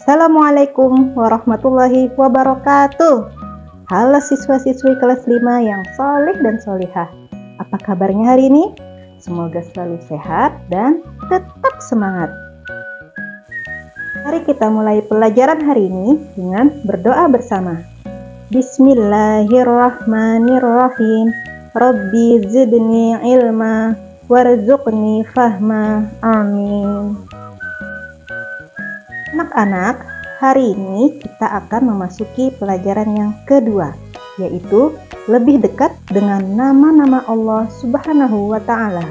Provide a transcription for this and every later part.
Assalamualaikum warahmatullahi wabarakatuh. Halo siswa-siswi kelas 5 yang soleh dan solihah. Apa kabarnya hari ini? Semoga selalu sehat dan tetap semangat. Mari kita mulai pelajaran hari ini dengan berdoa bersama. Bismillahirrahmanirrahim. Rabbi zidni ilma warzuqni fahma. Amin. Anak-anak, hari ini kita akan memasuki pelajaran yang kedua, yaitu lebih dekat dengan nama-nama Allah Subhanahu wa Ta'ala.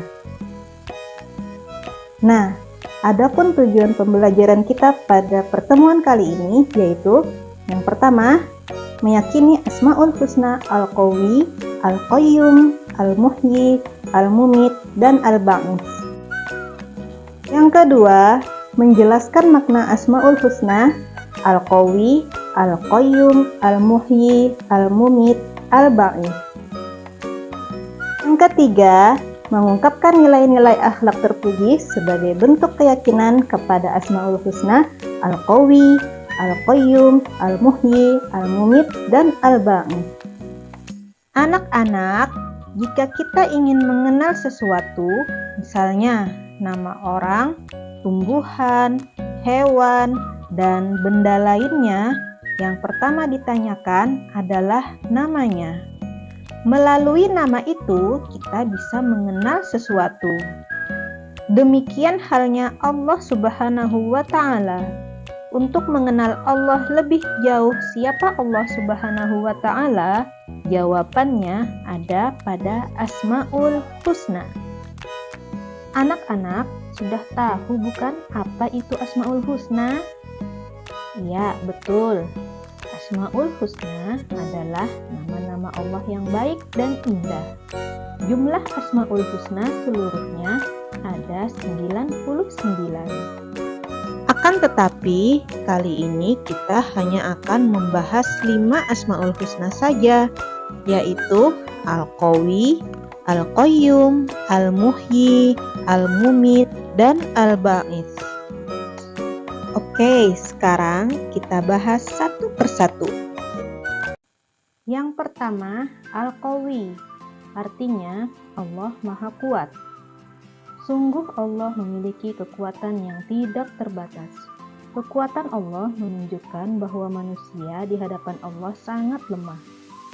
Nah, adapun tujuan pembelajaran kita pada pertemuan kali ini, yaitu yang pertama, meyakini Asmaul Husna Al-Qawi, Al-Qayyum, Al-Muhyi, Al-Mumit, dan Al-Ba'is. Yang kedua, menjelaskan makna Asmaul Husna, Al-Qawi, Al-Qayyum, Al-Muhyi, Al-Mumit, Al-Ba'is. Yang ketiga, mengungkapkan nilai-nilai akhlak terpuji sebagai bentuk keyakinan kepada Asmaul Husna, Al-Qawi, Al-Qayyum, Al-Muhyi, Al-Mumit, dan Al-Ba'is. Anak-anak, jika kita ingin mengenal sesuatu, misalnya nama orang, tumbuhan, hewan, dan benda lainnya, yang pertama ditanyakan adalah namanya. Melalui nama itu, kita bisa mengenal sesuatu. Demikian halnya Allah Subhanahu wa Ta'ala. Untuk mengenal Allah lebih jauh, siapa Allah Subhanahu wa Ta'ala? Jawabannya ada pada Asmaul Husna. Anak-anak, sudah tahu bukan apa itu Asmaul Husna? Ya, betul. Asmaul Husna adalah nama-nama Allah yang baik dan indah. Jumlah Asmaul Husna seluruhnya ada 99. Akan tetapi, kali ini kita hanya akan membahas 5 Asmaul Husna saja, yaitu Al-Qawi, Al-Qayyum, Al-Muhyi, Al-Mumit, dan Al-Ba'is. Oke, sekarang kita bahas satu persatu. Yang pertama, Al-Qawi, artinya Allah Maha Kuat. Sungguh Allah memiliki kekuatan yang tidak terbatas. Kekuatan Allah menunjukkan bahwa manusia di hadapan Allah sangat lemah.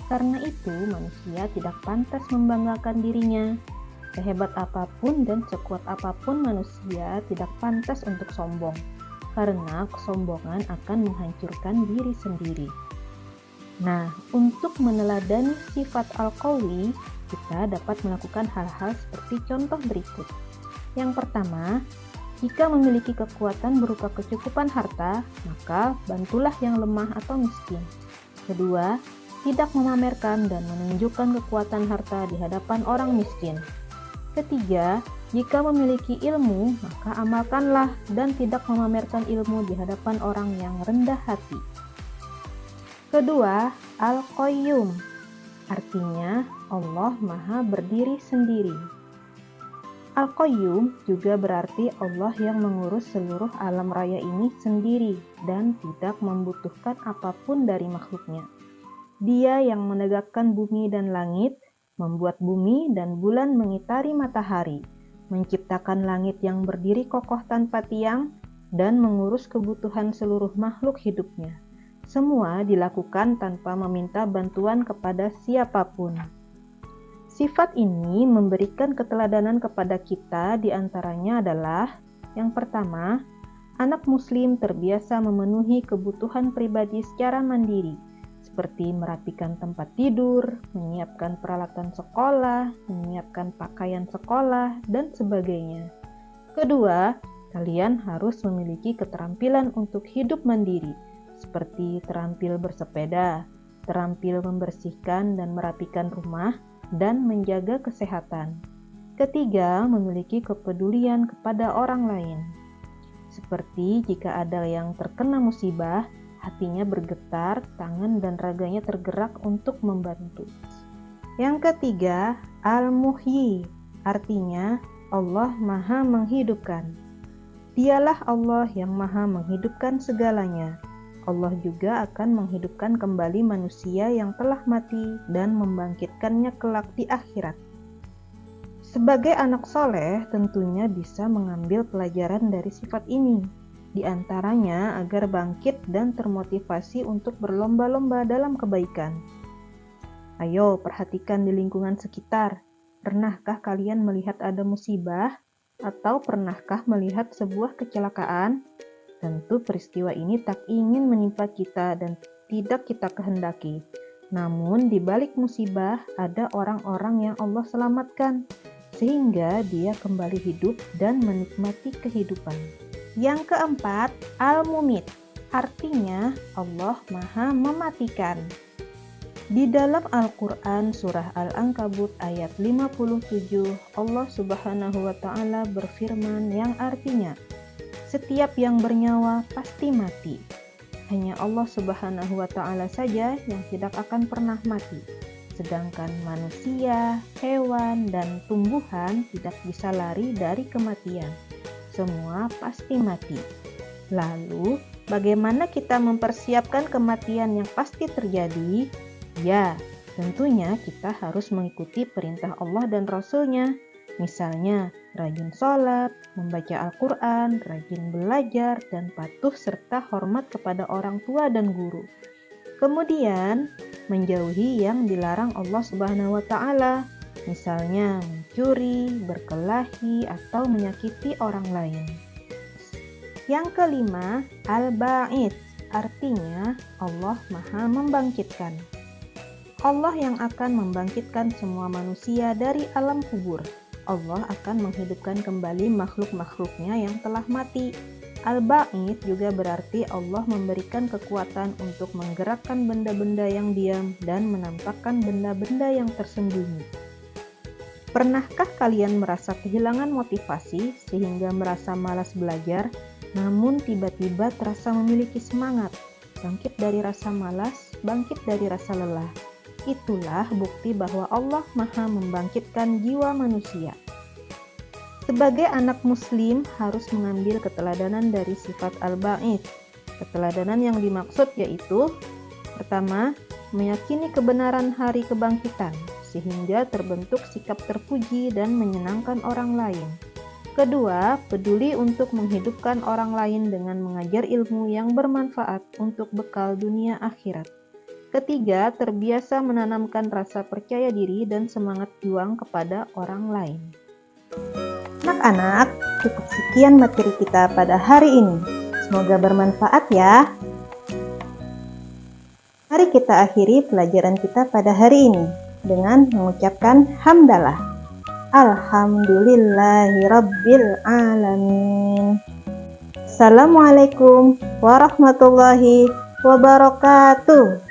Karena itu, manusia tidak pantas membanggakan dirinya. Sehebat apapun dan sekuat apapun manusia tidak pantas untuk sombong, karena kesombongan akan menghancurkan diri sendiri. Nah, untuk meneladani sifat Al-Qawi, kita dapat melakukan hal-hal seperti contoh berikut. Yang pertama, jika memiliki kekuatan berupa kecukupan harta, maka bantulah yang lemah atau miskin. Kedua, tidak memamerkan dan menunjukkan kekuatan harta di hadapan orang miskin. Ketiga, jika memiliki ilmu, maka amalkanlah dan tidak memamerkan ilmu di hadapan orang yang rendah hati. Kedua, Al-Qayyum, artinya Allah Maha berdiri sendiri. Al-Qayyum juga berarti Allah yang mengurus seluruh alam raya ini sendiri dan tidak membutuhkan apapun dari makhluknya. Dia yang menegakkan bumi dan langit, membuat bumi dan bulan mengitari matahari, menciptakan langit yang berdiri kokoh tanpa tiang, dan mengurus kebutuhan seluruh makhluk hidupnya. Semua dilakukan tanpa meminta bantuan kepada siapapun. Sifat ini memberikan keteladanan kepada kita, diantaranya adalah yang pertama, anak muslim terbiasa memenuhi kebutuhan pribadi secara mandiri, seperti merapikan tempat tidur, menyiapkan peralatan sekolah, menyiapkan pakaian sekolah, dan sebagainya. Kedua, kalian harus memiliki keterampilan untuk hidup mandiri, seperti terampil bersepeda, terampil membersihkan dan merapikan rumah, dan menjaga kesehatan. Ketiga, memiliki kepedulian kepada orang lain, seperti jika ada yang terkena musibah, hatinya bergetar, tangan dan raganya tergerak untuk membantu. Yang ketiga, Al-Muhyi, artinya Allah Maha menghidupkan. Dialah Allah yang maha menghidupkan segalanya. Allah juga akan menghidupkan kembali manusia yang telah mati dan membangkitkannya kelak di akhirat. Sebagai anak soleh tentunya bisa mengambil pelajaran dari sifat ini. Di antaranya agar bangkit dan termotivasi untuk berlomba-lomba dalam kebaikan. Ayo perhatikan di lingkungan sekitar. Pernahkah kalian melihat ada musibah? Atau pernahkah melihat sebuah kecelakaan? Tentu peristiwa ini tak ingin menimpa kita dan tidak kita kehendaki. Namun di balik musibah ada orang-orang yang Allah selamatkan, sehingga dia kembali hidup dan menikmati kehidupan. Yang keempat, Al-Mumit, artinya Allah Maha Mematikan. Di dalam Al-Quran surah Al-Ankabut ayat 57, Allah Subhanahu wa Ta'ala berfirman yang artinya, setiap yang bernyawa pasti mati. Hanya Allah Subhanahu wa Ta'ala saja yang tidak akan pernah mati. Sedangkan manusia, hewan, dan tumbuhan tidak bisa lari dari kematian. Semua pasti mati. Lalu, bagaimana kita mempersiapkan kematian yang pasti terjadi? Ya, tentunya kita harus mengikuti perintah Allah dan Rasul-Nya. Misalnya, rajin sholat, membaca Al-Quran, rajin belajar, dan patuh serta hormat kepada orang tua dan guru. Kemudian, menjauhi yang dilarang Allah Subhanahu wa Ta'ala, misalnya mencuri, berkelahi, atau menyakiti orang lain. Yang kelima, Al-Ba'id, artinya Allah Maha Membangkitkan. Allah yang akan membangkitkan semua manusia dari alam kubur. Allah akan menghidupkan kembali makhluk-makhluknya yang telah mati. Al-Ba'id juga berarti Allah memberikan kekuatan untuk menggerakkan benda-benda yang diam dan menampakkan benda-benda yang tersembunyi. Pernahkah kalian merasa kehilangan motivasi sehingga merasa malas belajar, namun tiba-tiba terasa memiliki semangat? Bangkit dari rasa malas, bangkit dari rasa lelah. Itulah bukti bahwa Allah Maha membangkitkan jiwa manusia. Sebagai anak muslim harus mengambil keteladanan dari sifat Al-Ba'id. Keteladanan yang dimaksud yaitu, pertama, meyakini kebenaran hari kebangkitan, sehingga terbentuk sikap terpuji dan menyenangkan orang lain. Kedua, peduli untuk menghidupkan orang lain dengan mengajar ilmu yang bermanfaat untuk bekal dunia akhirat. Ketiga, terbiasa menanamkan rasa percaya diri dan semangat juang kepada orang lain. Anak-anak, cukup sekian materi kita pada hari ini. Semoga bermanfaat ya. Mari kita akhiri pelajaran kita pada hari ini dengan mengucapkan hamdalah. Alhamdulillahirabbil alamin. Assalamualaikum warahmatullahi wabarakatuh.